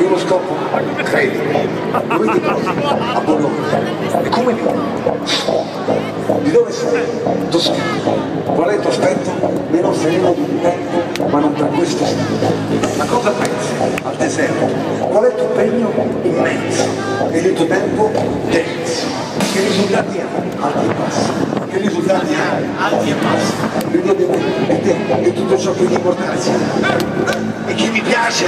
uno scopo? Credi. Dove ti trovi? A Bologna. E come vivi? Di dove sei? Toscana. Qual è il tuo aspetto? Meno sereno di un tempo, ma non per questo. Ma cosa pensi? Al deserto. Qual è il tuo impegno? Immenso. E il tuo tempo? Denso. Che risultati hai? Alti e bassi. Che risultati hai? Alti e bassi. Vedo di me e te e tutto ciò che è di importanza. E chi mi piace?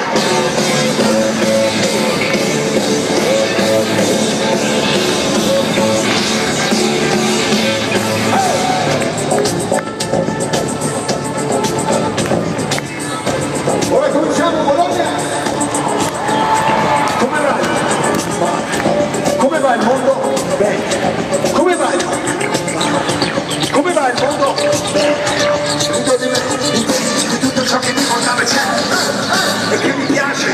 Ora cominciamo, Bologna! Come vai? Come va il mondo? Bene. Come vai? Come va il mondo? Bene. Vedo di me, di tutto ciò che mi portava c'è e che mi piace.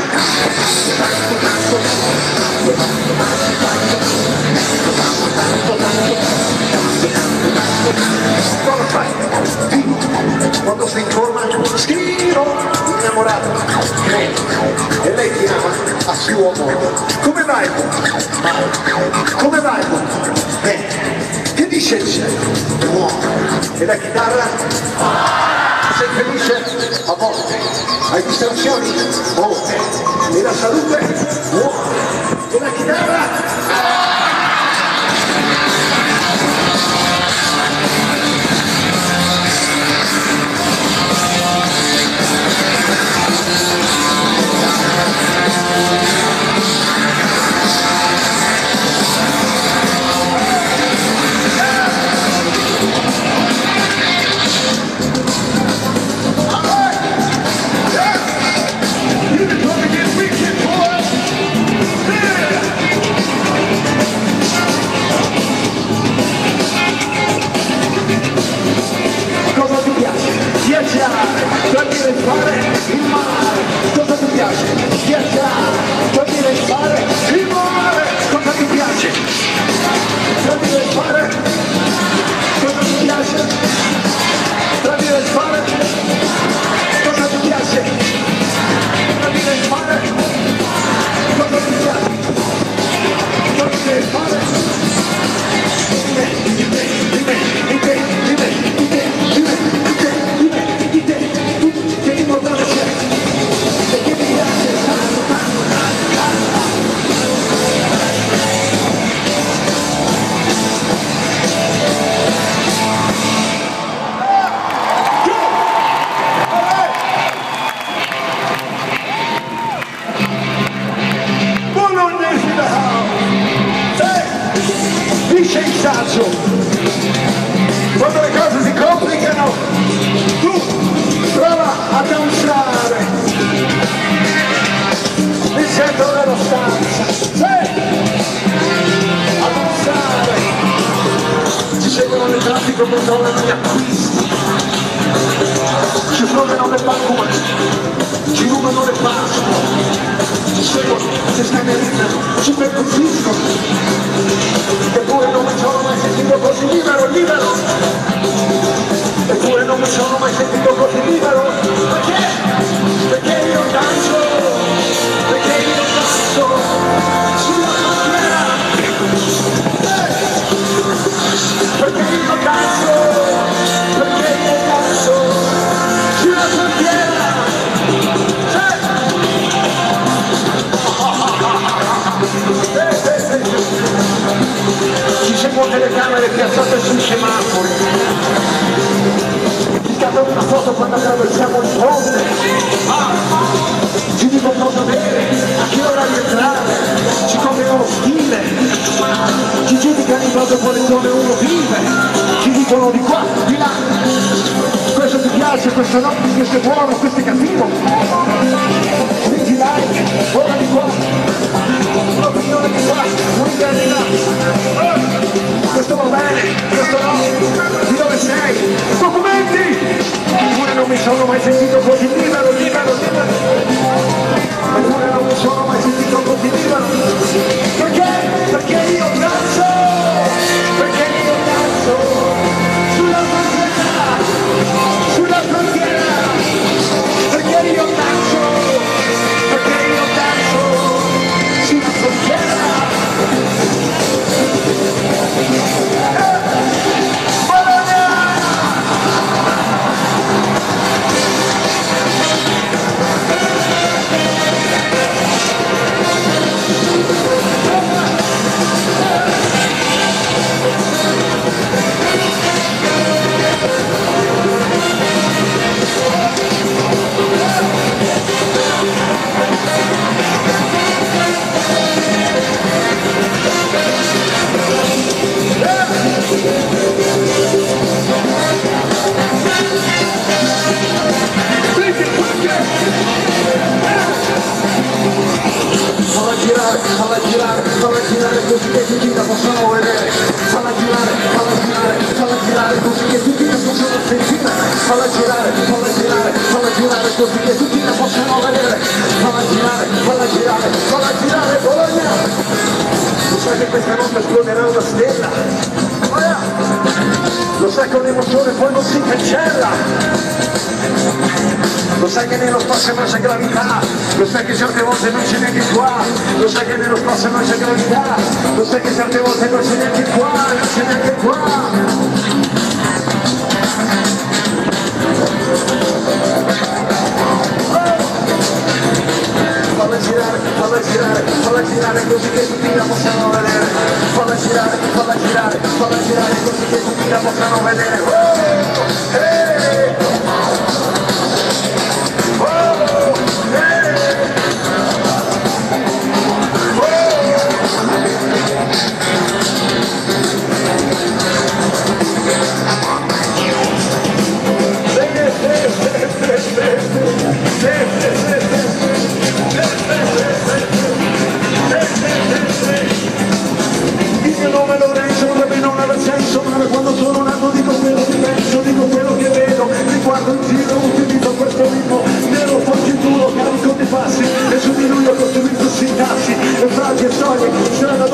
Cosa fai? Quando sei in forma, schiro, innamorato, credi, e lei ti ama a suo modo. Come vai? Come vai? Bene. Che dice il cielo? Buono. E la chitarra? Sei felice? A volte. Hai distrazioni? Molte. E la salute? Buona. E la chitarra? Togliere il fare il mare, cosa ti piace? Viaggiare, togliere il fare il mare, cosa ti piace? Togliere il fare, cosa ti piace? Togliere il fare, cosa ti piace? Togliere il fare, cosa ti piace? Togliere il fare, dice il saggio, quando le cose si complicano, tu prova a danzare nel centro della stanza, a danzare, ci seguono nel traffico per trovare gli acquisti, ci frugano le paure, ci rubano le paste, ci seguono, ci scannerizzano, ci perquisiscono. Eppure non mi sono mai sentito così libero, eppure non mi sono mai sentito così libero, perché? Perché io danzo sulla frontiera, perché io danzo sulla frontiera, ci seguono telecamere piazzate sui semafori, ci scatta una foto quando attraversiamo il ponte, ci dicono cosa bere, a che ora rientrare, ci copiano lo stile, ci giudicano in base a quale zone uno vive, ci dicono di qua, di là, questo ti piace, questo no, questo è buono, questo è cattivo, quindi like, ora di qua, un'opinione di qua, un'idea di là, questo va bene, questo no, di dove sei, documenti, eppure non mi sono mai sentito così libero, eppure non mi sono mai sentito così libero, perché? Perché io danzo sulla frontiera, perché io danzo falla girare così che tutti la possano vedere, falla girare così che tutti la possano sentire, falla girare così che tutti la possano vedere, falla girare Bologna. Lo sai che questa notte esploderà una stella, oh yeah. Lo sai che un'emozione poi non si cancella, lo sai che nello spazio non c'è gravità, lo sai che certe volte non c'è neanche qua, lo sai che nello spazio non c'è gravità, lo sai che certe volte non c'è neanche qua, non c'è neanche qua. Falla girare così che tutti la possano vedere, falla girare così che tutti la possano vedere. Quando sono nato dico quello che penso, dico quello che vedo, mi guardo in giro, utilizzo questo ritmo, nero forse in duro, carico di passi, e su di lui ho costruito sintassi, e frasi e storie, strada